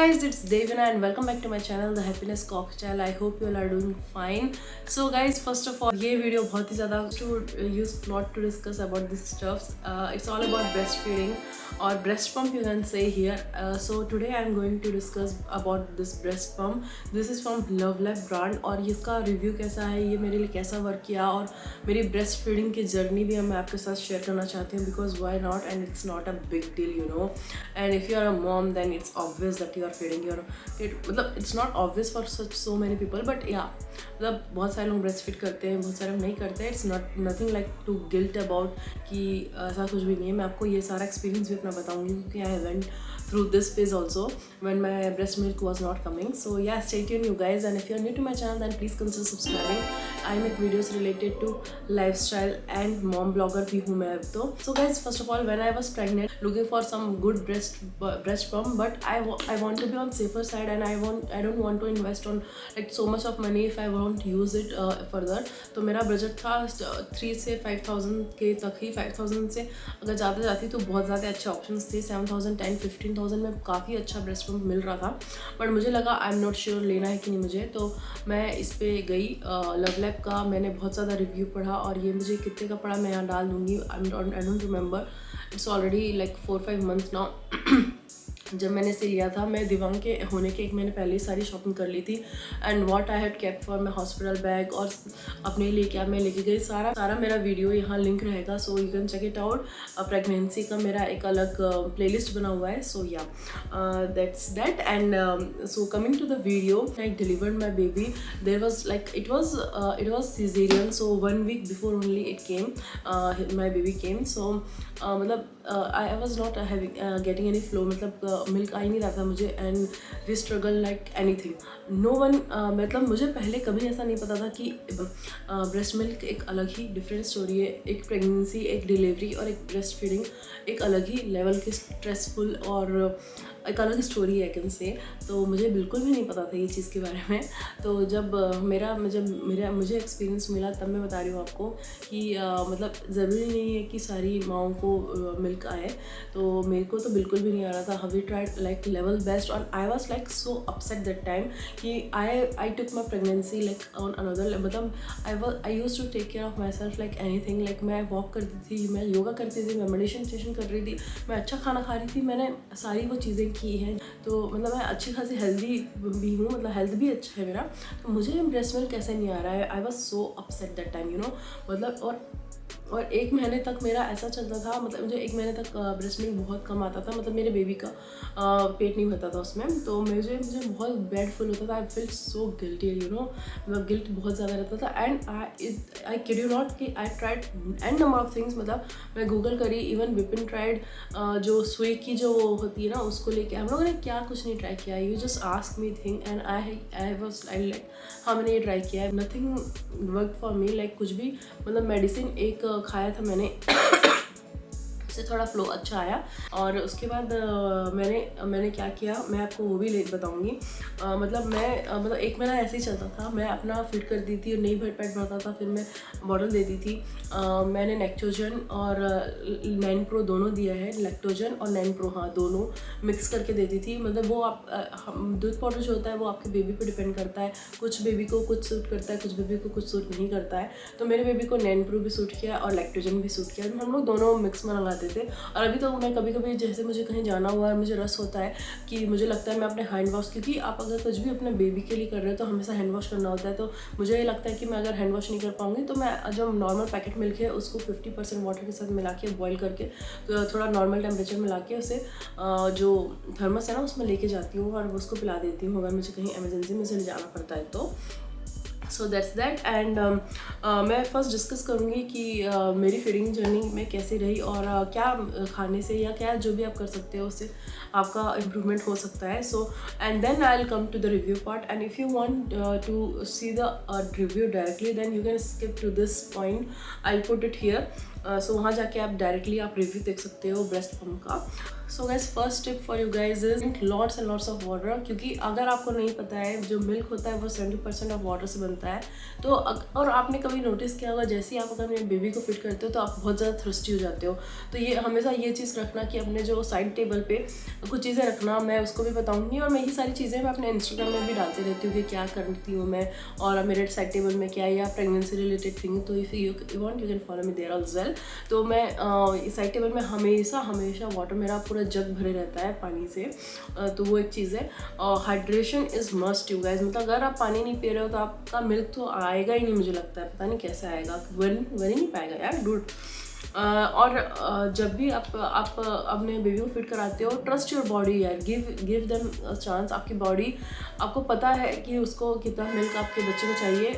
guys, it's Devina and welcome back to my channel The Happiness Cocktail. I hope you all are doing fine. So guys, first of all, ये video बहुत ही ज़्यादा to use not to discuss about this stuff. It's all about breastfeeding or breast pump you can say here. So today I'm going to discuss about this breast pump. This is from Love Lab brand और इसका review कैसा है, ये मेरे लिए कैसा work किया और मेरी breast feeding की जर्नी भी मैं आपके साथ शेयर करना चाहती हूँ because why not, and it's not a big deal, you know. And if you are a mom then it's obvious that you are feeding your kid. मतलब it's not obvious for so many people but yeah, मतलब बहुत सारे लोग breast feed करते हैं, बहुत सारे लोग नहीं करते हैं. It's not nothing like to guilt about कि ऐसा कुछ भी नहीं है. मैं आपको ये सारा एक्सपीरियंस भी अपना बताऊंगी क्योंकि I went through this phase also when my breast milk was not coming. So yeah, stay tuned you guys, and if you are new to my channel then please consider subscribing. I make videos related to lifestyle and mom blogger भी हूँ मैं अब तो. So guys, first of all, when I was pregnant looking for some good breast pump, but I want to be on safer side and I don't want to invest on like so much of money if I won't use it further. तो मेरा budget था 3 से 5,000 के तक ही. 5,000 से अगर ज़्यादा जाती तो बहुत ज़्यादा अच्छे ऑप्शंस थे. 7,000, 10, 15,000 में काफ़ी अच्छा ब्रेस्ट पम्प मिल रहा था बट मुझे लगा आई एम नॉट श्योर लेना है कि नहीं मुझे. तो मैं इस पर गई लव लैब का. मैंने बहुत ज़्यादा रिव्यू पढ़ा और ये मुझे कितने का पड़ा मैं यहाँ डाल दूँगी. I don't remember. It's already like 4-5 months now जब मैंने इसे लिया था. मैं दिवांग के होने के 1 महीने पहले ही सारी शॉपिंग कर ली थी. And what I had kept for my hospital bag और अपने लिए क्या मैं लेके गई सारा मेरा वीडियो यहाँ लिंक रहेगा. So you can check it out. Pregnancy का मेरा एक अलग प्लेलिस्ट बना हुआ है. सो या that's that. And so coming to the video, I delivered my baby. There was like it was caesarean. So 1 week before only it came, my baby came. So मतलब I was not getting any flow. मतलब milk आ ही नहीं रहा था मुझे. And we struggle like anything. No one मतलब मुझे पहले कभी ऐसा नहीं पता था कि ब्रेस्ट मिल्क एक अलग ही डिफरेंट स्टोरी है. एक प्रेगनेंसी, एक डिलीवरी और एक ब्रेस्ट फीडिंग एक अलग ही लेवल की स्ट्रेसफुल और एक अलग स्टोरी है कैन से. तो मुझे बिल्कुल भी नहीं पता था ये चीज़ के बारे में. तो जब मुझे एक्सपीरियंस मिला तब मैं बता रही हूँ आपको कि मतलब ज़रूरी नहीं है कि सारी माँओं को मिल्क आए. तो मेरे को तो बिल्कुल भी नहीं आ रहा था. We tried like level best और I was like so upset that time कि I took my pregnancy like on another. मतलब I used to take care of my self like anything. Like मैं वॉक करती थी, मैं योगा करती थी, मैं मेडिटेशन कर रही थी, मैं अच्छा खाना खा रही थी. मैंने सारी वो चीज़ें की है. तो मतलब मैं अच्छी खासी हेल्दी भी हूँ, मतलब हेल्थ भी अच्छा है मेरा. तो मुझे ब्रेस्ट मिल्क कैसे नहीं आ रहा है. I was so upset that time, you know. मतलब और 1 महीने तक मेरा ऐसा चलता था. मतलब मुझे 1 महीने तक ब्रेस्ट मिल्क बहुत कम आता था. मतलब मेरे बेबी का पेट नहीं भरता था उसमें. तो मुझे बहुत बैड फील होता था. I feel so guilty, you know. मतलब गिल्ट बहुत ज़्यादा रहता था. And I kid you not कि I tried and number of things. मतलब मैं गूगल करी, इवन विपिन ट्राइड जो सुई की जो होती है ना उसको लेके. हम लोगों ने क्या कुछ नहीं ट्राई किया. You just ask me thing and I was like हाँ मैंने ये ट्राई किया है. Nothing work for me like कुछ भी. मतलब मेडिसिन एक खाया था मैंने से थोड़ा फ्लो अच्छा आया. और उसके बाद मैंने क्या किया मैं आपको वो भी बताऊंगी. मतलब 1 महीना ऐसे ही चलता था. मैं अपना फिट करती थी और नहीं पेट भरता था. फिर मैं बॉटल देती थी. मैंने नेक्टोजन और 9 प्रो दोनों दिया है. लैक्टोजन और 9 प्रो हाँ दोनों मिक्स करके देती थी. मतलब वो आप दूध पाउडर जो होता है वो आपके बेबी पे डिपेंड करता है. कुछ बेबी को कुछ सूट करता है, कुछ बेबी को कुछ सूट नहीं करता है. तो मेरे बेबी को 9 प्रो भी सूट किया और लैक्टोजन भी सूट किया. हम लोग दोनों मिक्स में लगाते थे. और अभी तो मैं कभी कभी जैसे मुझे कहीं जाना हुआ है, मुझे रस होता है कि मुझे लगता है मैं अपने हैंड वॉश, क्योंकि आप अगर कुछ भी अपने बेबी के लिए कर रहे हो तो हमेशा हैंड वॉश करना होता है. तो मुझे ये लगता है कि मैं अगर हैंड वॉश नहीं कर पाऊँगी तो मैं जो नॉर्मल पैकेट मिल्क है उसको 50% वाटर के साथ मिला के बॉयल करके तो थोड़ा नॉर्मल टेम्परेचर में ला के उसे जो थर्मस है ना उसमें लेके जाती हूँ और उसको पिला देती हूँ अगर मुझे कहीं एमरजेंसी में से ले जाना पड़ता है तो. So that's that. एंड मैं फर्स्ट डिस्कस करूँगी कि मेरी फीडिंग जर्नी में कैसी रही और क्या खाने से या क्या जो भी आप कर सकते हो उससे आपका इम्प्रूवमेंट हो सकता है. So and then I will come to the review part. And if you want to see the review directly then you can skip to this point. I will put it here. So वहाँ जाके आप directly आप review देख सकते हो breast pump का. So guys first tip for you guys is lots and lots of water, क्योंकि अगर आपको नहीं पता है जो मिल्क होता है वो 70% ऑफ वाटर से बनता है। तो और आपने कभी नोटिस किया होगा जैसे ही आप अगर अपने बेबी को फीड करते हो तो आप बहुत ज़्यादा थर्स्टी हो जाते हो। तो ये हमेशा ये चीज़ रखना कि अपने जो साइड टेबल पे कुछ चीज़ें रखना, मैं उसको भी बताऊँगी और मैं ये सारी चीज़ें मैं अपने इंस्टाग्राम में भी डालती रहती हूँ कि क्या करती हूँ मैं और मेरे साइड टेबल में क्या है, या प्रेगनेंसी रिलेटेड थिंग। तो if you want you can follow me there as well. तो मैं साइड टेबल में हमेशा वाटर मेरा पूरा जग भरे रहता है पानी से। तो वो एक चीज़ है। Hydration is must you guys, मतलब अगर आप पानी नहीं पी रहे हो तो आपका मिल्क तो आएगा ही नहीं, मुझे लगता है पता नहीं कैसे आएगा, बन ही नहीं पाएगा यार डूड। और जब भी आप अपने बेबी को फिट कराते हो, ट्रस्ट योर बॉडी यार, गिव देम चांस। आपकी बॉडी आपको पता है कि उसको कितना मिल्क आपके बच्चे को चाहिए।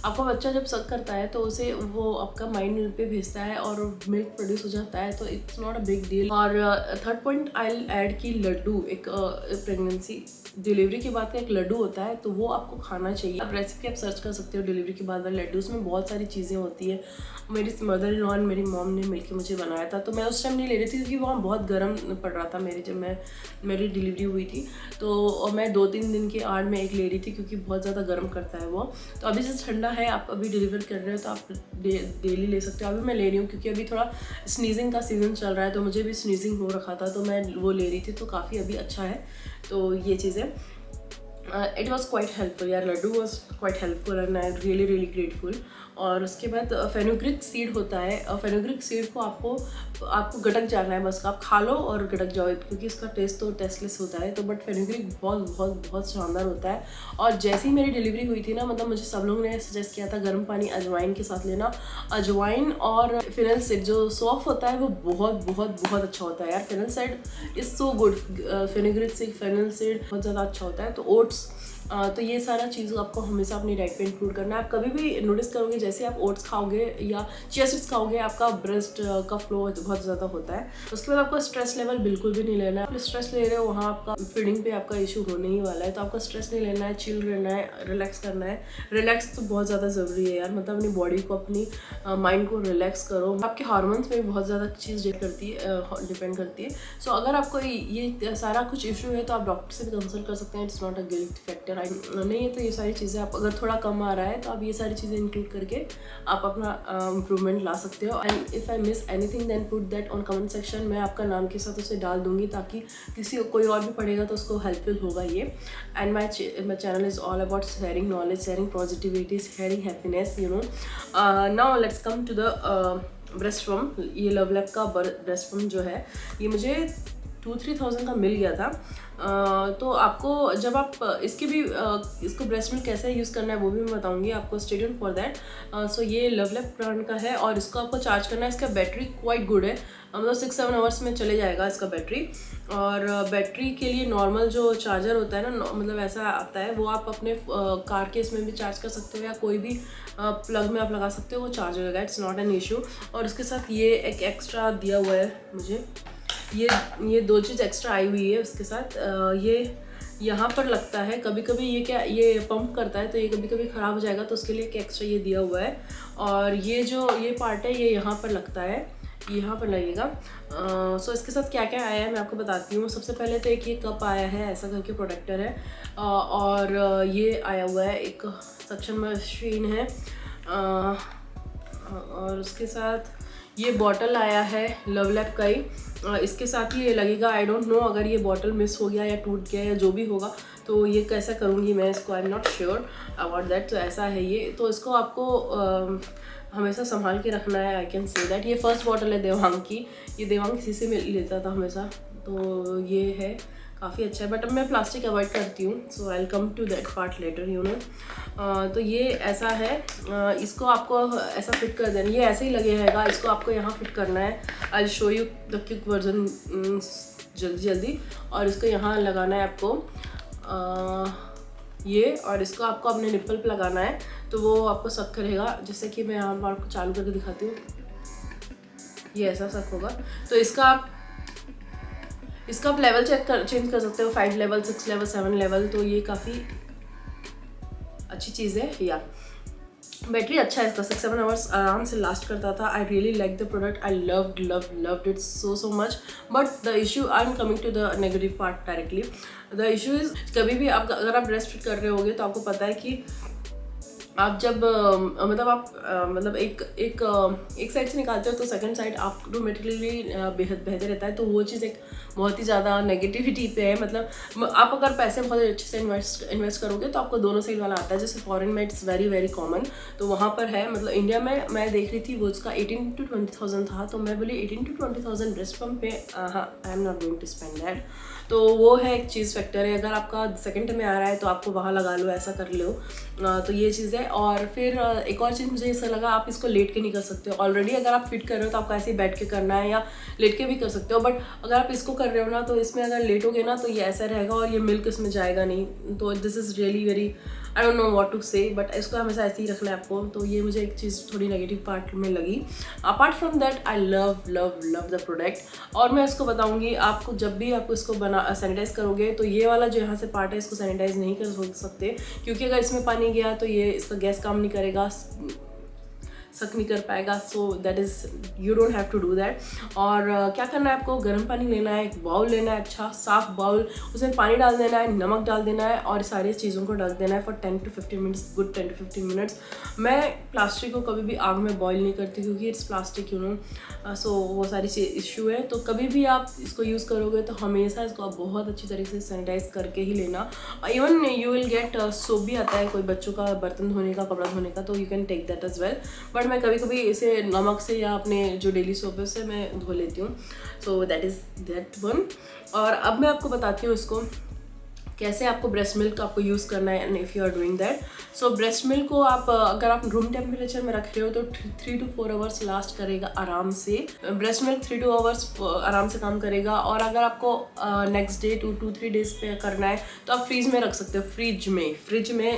आपका बच्चा जब सक करता है तो उसे वो आपका माइंड पे भेजता है और मिल्क प्रोड्यूस हो जाता है, तो it's not a big deal. और third point I will add कि लड्डू एक प्रेगनेंसी डिलीवरी के बाद का एक लड्डू होता है, तो वो आपको खाना चाहिए। आप रेसिपी आप सर्च कर सकते हो डिलीवरी के बाद वाले लड्डू, उसमें बहुत सारी चीज़ें होती है। मेरी मदर इन लॉ और मेरी मॉम ने मिलकर मुझे बनाया था, तो मैं उस टाइम नहीं ले रही थी क्योंकि वहाँ बहुत गर्म पड़ रहा था जब मेरी डिलीवरी हुई थी। तो मैं 2-3 दिन की आड़ में एक ले रही थी क्योंकि बहुत ज़्यादा गर्म करता है वो। तो अभी जैसे ठंडा है, आप अभी डिलीवर कर रहे हो तो आप डेली ले सकते हो। अभी मैं ले रही हूँ क्योंकि अभी थोड़ा स्नीजिंग का सीज़न चल रहा है, तो मुझे भी स्नीजिंग हो रखा था, तो मैं वो ले रही थी, तो काफ़ी अभी अच्छा है। तो ये चीज़ें इट वॉज क्वाइट हेल्पफुल यार, laddu was quite helpful and I really grateful. और उसके बाद फेनुग्रीक सीड होता है। फेनुग्रीक सीड को आपको गटक जाना है, बस आप खा लो और गटक जाओ, क्योंकि इसका टेस्ट तो टेस्टलेस होता है। तो बट फेनुग्रीक बहुत शानदार होता है। और जैसे ही मेरी डिलीवरी हुई थी ना, मतलब मुझे सब लोगों ने सजेस्ट किया था गर्म पानी अजवाइन के साथ लेना। अजवाइन और फेनल सीड जो सॉफ्ट होता है वो बहुत अच्छा होता है यार। Fennel seed is so good, fenugreek seed, fennel seed बहुत ज़्यादा अच्छा होता है। तो ओट्स, तो ये सारा चीज़ आपको हमेशा अपनी डाइट पे इंक्लूड करना है। आप कभी भी नोटिस करोगे जैसे आप ओट्स खाओगे या चिया सीड्स खाओगे, आपका ब्रेस्ट का फ्लो बहुत ज़्यादा होता है। उसके बाद आपको स्ट्रेस लेवल बिल्कुल भी नहीं लेना है। आप स्ट्रेस ले रहे हो, वहाँ आपका फीडिंग पे आपका इशू होने ही वाला है, तो आपको स्ट्रेस नहीं लेना है, चिल रहना है, रिलैक्स करना है। रिलैक्स तो बहुत ज़्यादा ज़रूरी है यार, मतलब अपनी बॉडी को, अपनी माइंड को रिलैक्स करो। आपके हार्मोन्स में भी बहुत ज़्यादा चीज़ डिपेंड करती है। सो अगर आपको ये सारा कुछ इशू है तो आप डॉक्टर से भी कंसल्ट कर सकते हैं। It's not a guilt factor नहीं है। तो ये सारी चीज़ें आप अगर थोड़ा कम आ रहा है तो आप ये सारी चीज़ें इंक्लूड करके आप अपना इम्प्रूवमेंट ला सकते हो। And if I miss anything then put that on comment section, मैं आपका नाम के साथ उसे डाल दूंगी ताकि कोई और भी पढ़ेगा तो उसको हेल्पफुल होगा ये। And my channel is all about sharing knowledge, sharing positivity, sharing happiness, you know. Now let's come to the breast pump. ये लवलैप का ब्रेस्ट पम्प जो है ये मुझे 2-3 थाउजेंड का मिल गया था। तो आपको जब आप इसको ब्रेस्ट मिल्क कैसे यूज़ करना है वो भी मैं बताऊंगी आपको, स्टे ट्यून्ड फॉर दैट। सो ये लवलैप ब्रांड का है और इसको आपको चार्ज करना है। इसका बैटरी क्वाइट गुड है, मतलब 6-7 आवर्स में चले जाएगा इसका बैटरी। और बैटरी के लिए नॉर्मल जो चार्जर होता है ना, मतलब ऐसा आता है, वो आप अपने कार के इसमें भी चार्ज कर सकते हो या कोई भी प्लग में आप लगा सकते हो, वो चार्ज हो जाएगा, इट्स नॉट एन इशू। और उसके साथ ये एक एक्स्ट्रा दिया हुआ है मुझे, ये 2 चीज़ एक्स्ट्रा आई हुई है उसके साथ। ये यहाँ पर लगता है, कभी कभी ये पंप करता है तो ये कभी कभी ख़राब हो जाएगा, तो उसके लिए एक एक्स्ट्रा ये दिया हुआ है। और ये पार्ट है, ये यहाँ पर लगता है, यहाँ पर लगेगा। सो इसके साथ क्या क्या आया है मैं आपको बताती हूँ। सबसे पहले तो एक ये कप आया है, ऐसा करके प्रोटेक्टर है। और ये आया हुआ है, एक सक्शन मशीन है। और उसके साथ ये बॉटल आया है लवलैप का ही, इसके साथ ही ये लगेगा। आई डोंट नो अगर ये बॉटल मिस हो गया या टूट गया या जो भी होगा तो ये कैसा करूँगी मैं इसको, आई am not sure about that. तो ऐसा है ये, तो इसको आपको हमेशा संभाल के रखना है, आई कैन से दैट। ये फर्स्ट बॉटल है देवांग की, ये देवांग किसी से लेता था हमेशा, तो ये है काफ़ी अच्छा है। बट अब मैं प्लास्टिक अवॉइड करती हूँ, so I will come to that part later, you know. तो ये ऐसा है, इसको आपको ऐसा फिट कर देना, ये ऐसे ही लगे रहेगा, इसको आपको यहाँ फिट करना है। I will show you the quick version जल्दी। और इसको यहाँ लगाना है आपको ये, और इसको आपको अपने निप्पल पे लगाना है, तो वो आपको सक करेगा। जैसे कि मैं यहाँ आपको चालू करके दिखाती हूँ, ये ऐसा सक होगा। तो इसका आप लेवल चेंज कर सकते हो, 5 लेवल, 6 लेवल, 7 लेवल। तो ये काफ़ी अच्छी चीज़ है यार। बैटरी अच्छा है इसका, 6-7 आवर्स आराम से लास्ट करता था। I really like the product, I loved it so much. But the issue, I am coming to the negative part directly. The issue is, कभी भी आप अगर आप ब्रेस्ट फीड कर रहे होगे तो आपको पता है कि आप जब मतलब आप मतलब एक साइड से निकालते हो तो सेकंड साइड ऑटोमेटिकली बहते रहता है। तो वो चीज़ एक बहुत ही ज़्यादा नेगेटिविटी पे है। मतलब आप अगर पैसे बहुत अच्छे से इन्वेस्ट करोगे तो आपको दोनों साइड वाला आता है। जैसे फॉरेन में इट्स वेरी कॉमन, तो वहाँ पर है। मतलब इंडिया में मैं देख रही थी वो उसका 18 to 20,000 था, तो मैं बोली 18 to 20,000 ब्रेस्ट पम्प पे हाँ, I am not going to spend that. तो वो है एक चीज़ फैक्टर है। अगर आपका सेकंड में आ रहा है तो आपको वहाँ लगा लो, ऐसा कर लो। तो ये चीज़ है। और फिर एक और चीज़ मुझे ऐसा लगा, आप इसको लेट के नहीं कर सकते हो। ऑलरेडी अगर आप फिट कर रहे हो तो आपको ऐसे ही बैठ के करना है, या लेट के भी कर सकते हो। बट अगर आप इसको कर रहे हो ना, तो इसमें अगर लेटोगे ना तो ये ऐसा रहेगा और ये मिल्क इसमें जाएगा नहीं। तो this is really very, I don't know what to say, but इसको हमेशा ऐसे ही रखना है आपको। तो ये मुझे एक चीज़ थोड़ी नेगेटिव पार्ट में लगी। Apart from that I love the product. और मैं इसको बताऊंगी, आपको जब भी आपको इसको सैनिटाइज करोगे तो ये वाला जो यहाँ से पार्ट है इसको सैनिटाइज नहीं कर सकते, क्योंकि अगर इसमें पानी गया तो ये इसका गैस काम नहीं करेगा, सक नहीं कर पाएगा। So that is, you don't have to do that. और क्या करना है, आपको गर्म पानी लेना है, एक बाउल लेना है, अच्छा साफ बाउल, उसमें पानी डाल देना है, नमक डाल देना है और सारी चीज़ों को ढक देना है for 10 to 15 minutes, good 10 to 15 minutes. मैं प्लास्टिक को कभी भी आग में बॉईल नहीं करती, क्योंकि इट्स प्लास्टिक, यू नो। सो वो सारी इशू है। तो कभी भी आप इसको यूज़ करोगे तो हमेशा इसको आप बहुत अच्छी तरीके से सैनिटाइज करके ही लेना। Even you will get soap भी आता है कोई बच्चों का बर्तन धोने का, कपड़ा धोने का, तो you can take that as well. But मैं कभी कभी इसे नमक से या अपने जो डेली सोप से मैं धो लेती हूँ। सो दैट इज़ दैट वन। और अब मैं आपको बताती हूँ इसको कैसे आपको ब्रेस्ट मिल्क आपको यूज़ करना है, and if you are doing that. So breast milk को आप अगर आप रूम टेम्परेचर में रख रहे हो तो 3 to 4 आवर्स लास्ट करेगा आराम से। ब्रेस्ट मिल्क 3 to 2 आवर्स आराम से काम करेगा। और अगर आपको नेक्स्ट डे 2-3 डेज पे करना है तो आप फ्रीज में रख सकते हो, फ्रिज में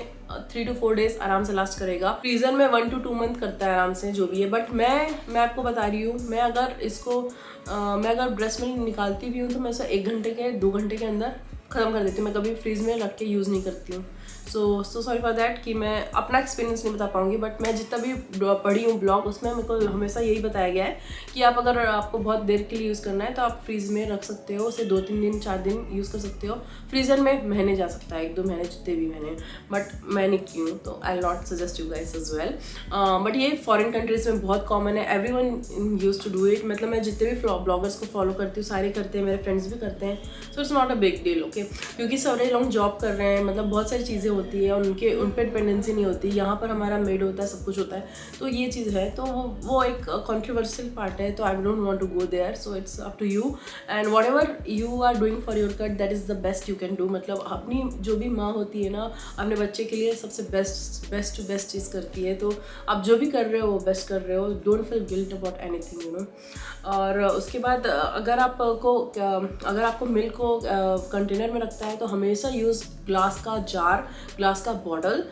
3 to 4 डेज आराम से लास्ट करेगा। फ्रीजर में 1 to 2 मंथ करता है आराम से, जो भी है। बट मैं आपको बता रही हूँ, मैं अगर ब्रेस्ट मिल्क निकालती भी हूँ तो मैं इसे 1 घंटे के 2 घंटे के अंदर ख़त्म कर देती हूँ। मैं कभी फ्रीज में रख के यूज़ नहीं करती हूँ। सो सॉरी फॉर दैट कि मैं अपना एक्सपीरियंस नहीं बता पाऊँगी। बट मैं जितना भी पढ़ी हूँ ब्लॉग, उसमें मेरे को हमेशा यही बताया गया है कि आप अगर आपको बहुत देर के लिए यूज़ करना है तो आप फ्रीज में रख सकते हो, उसे 2-3 दिन 4 दिन यूज़ कर सकते हो। फ्रीज़र में महीने जा सकता है, 1-2 महीने, जितने भी महीने। बट मैं नहीं की हूँ, तो I not suggest you guys as well. But ये फॉरेन कंट्रीज़ में बहुत कॉमन है, everyone used to do it. मतलब मैं जितने भी ब्लॉगर्स को फॉलो करती हूँ सारे करते हैं, मेरे फ्रेंड्स भी करते हैं। So it's not a big deal, okay. क्योंकि सारे लोग जॉब कर रहे हैं, मतलब बहुत सारी चीज़ें होती है, उन पर डिपेंडेंसी नहीं होती। यहाँ पर हमारा मेड होता है, सब कुछ होता है। तो ये चीज़ है, तो वो एक कॉन्ट्रोवर्शियल पार्ट है। तो I don't want to go there. So it's up to you, and whatever you are doing for your cut, that is the best you can do. मतलब अपनी जो भी माँ होती है ना, अपने बच्चे के लिए सबसे बेस्ट चीज़ करती है। तो आप जो भी कर रहे हो वो बेस्ट कर रहे हो। Don't feel guilt about anything, you know. और उसके बाद अगर आपको मिल्क को कंटेनर में रखता है तो हमेशा यूज़ ग्लास का जार, ग्लास का बॉटल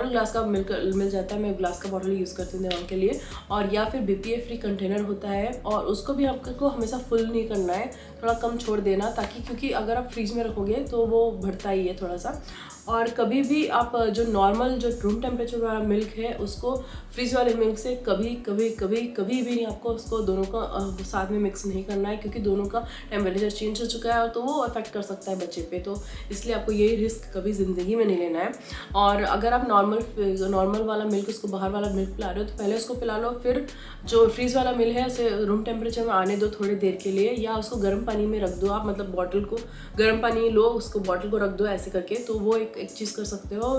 ग्लास का मिल जाता है। मैं ग्लास का बॉटल यूज़ करती हूँ देवान के लिए। और या फिर BPA फ्री कंटेनर होता है, और उसको भी आपको हमेशा फुल नहीं करना है, थोड़ा कम छोड़ देना, ताकि क्योंकि अगर आप फ्रीज में रखोगे तो वो बढ़ता ही है थोड़ा सा। और कभी भी आप जो नॉर्मल जो रूम टेम्परेचर वाला मिल्क है उसको फ्रीज वाले मिल्क से कभी भी नहीं, आपको उसको दोनों का साथ में मिक्स नहीं करना है, क्योंकि दोनों का टेम्परेचर चेंज हो चुका है, तो वो अफेक्ट कर सकता है बच्चे पे। तो इसलिए आपको ये रिस्क कभी ज़िंदगी में नहीं लेना है। और अगर आप नॉर्मल वाला मिल्क, उसको बाहर वाला मिल्क पिला रहे हो तो पहले उसको पिला लो, फिर जो फ्रीज वाला मिल्क है उसे रूम टेम्परेचर में आने दो थोड़ी देर के लिए, या उसको गर्म पानी में रख दो आप। मतलब बॉटल को गर्म पानी लो, उसको बॉटल को रख दो ऐसे करके। तो वो एक चीज़ कर सकते हो।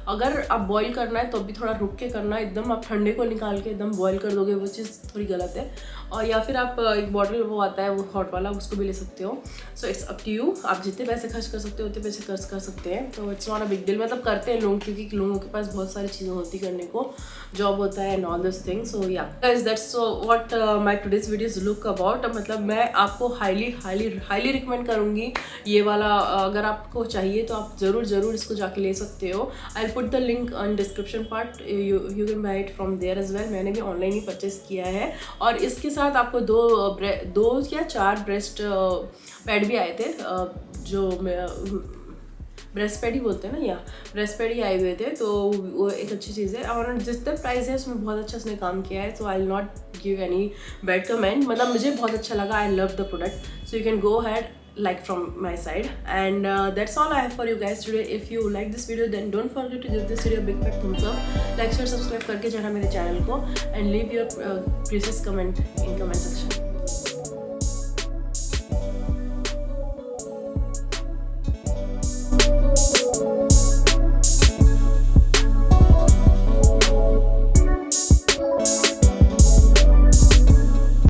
अगर आप बॉईल करना है तो भी थोड़ा रुक के करना, एकदम आप ठंडे को निकाल के एकदम बॉईल कर दोगे, वो चीज़ थोड़ी गलत है। और या फिर आप एक बॉटल वो आता है वो हॉट वाला, उसको भी ले सकते हो। So it's up to you, आप जितने पैसे खर्च कर सकते हो उतने पैसे खर्च कर सकते हैं। तो it's not a big deal. मतलब करते हैं लोग, क्योंकि लोगों के पास बहुत सारी चीज़ें होती करने को, जॉब होता है एंड ऑल दिस थिंग। सो या guys, that's what my today's videos look about. मतलब मैं आपको हाईली रिकमेंड करूँगी ये वाला। अगर आपको चाहिए तो आप ज़रूर इसको जाके ले सकते हो। I put the link on description part, you can buy it from there as well. मैंने भी ऑनलाइन ही परचेस किया है। और इसके साथ आपको 2 या 4 ब्रेस्ट पैड भी आए थे, जो ब्रेस्ट पैड ही बोलते हैं ना, या ब्रेस्ट पैड ही आए हुए थे, तो वो एक अच्छी चीज़ है। और जितना प्राइस है उसमें बहुत अच्छा उसने काम किया है, so I will not give any bad comment, मतलब मुझे बहुत अच्छा लगा, I love the product, so you can go ahead like from my side. And that's all I have for you guys today. If you like this video, then don't forget to give this video a big fat thumbs up, like, share, subscribe करके जाना मेरे channel को, and leave your precious comment in comment section.